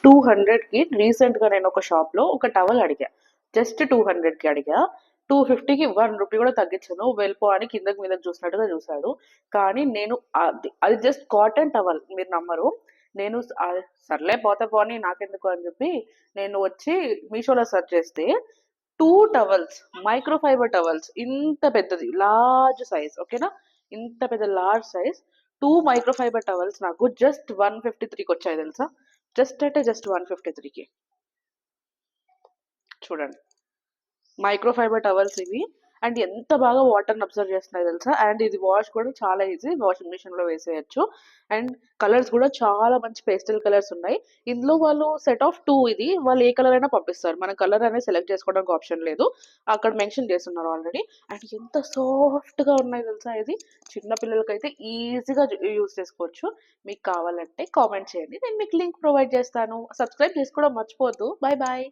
200కి రీసెంట్గా నేను ఒక షాప్లో ఒక టవల్ అడిగా. జస్ట్ 200కి అడిగా. 250కి 1 రూపీ కూడా తగ్గించను, వెళ్ళిపో అని కిందకి మీదకి చూసినట్టుగా చూశాడు. కానీ నేను అది అది జస్ట్ కాటన్ టవల్, మీరు నమ్మరు. నేను సర్లే పోతే పోనీ నాకెందుకు అని చెప్పి నేను వచ్చి మీషోలో సెర్చ్ చేస్తే 2 టవల్స్, మైక్రో ఫైబర్ టవల్స్, ఇంత పెద్దది లార్జ్ సైజ్, ఓకేనా, ఇంత పెద్ద large size 2 micro fibre towels నాకు జస్ట్ 153కి వచ్చాయి తెలుసా. జస్ట్ అంటే జస్ట్ 153కి. చూడండి, మైక్రో ఫైబర్ టవల్స్ ఇవి. అండ్ ఎంత బాగా వాటర్ని అబ్జర్వ్ చేస్తున్నాయి తెలుసా. అండ్ ఇది వాష్ కూడా చాలా ఈజీ, వాషింగ్ మిషన్లో వేసేయచ్చు. అండ్ కలర్స్ కూడా చాలా మంచి పేస్టల్ కలర్స్ ఉన్నాయి. ఇందులో వాళ్ళు సెట్ ఆఫ్ 2, ఇది వాళ్ళు ఏ కలర్ అయినా పంపిస్తారు, మన కలర్ అనేది సెలెక్ట్ చేసుకోవడానికి ఆప్షన్ లేదు, అక్కడ మెన్షన్ చేస్తున్నారు ఆల్రెడీ. అండ్ ఎంత సాఫ్ట్గా ఉన్నాయి తెలుసా. ఇది చిన్న పిల్లలకైతే ఈజీగా యూజ్ చేసుకోవచ్చు. మీకు కావాలంటే కామెంట్ చేయండి, నేను మీకు లింక్ ప్రొవైడ్ చేస్తాను. సబ్స్క్రైబ్ చేసుకోవడం మర్చిపోవద్దు. Bye bye.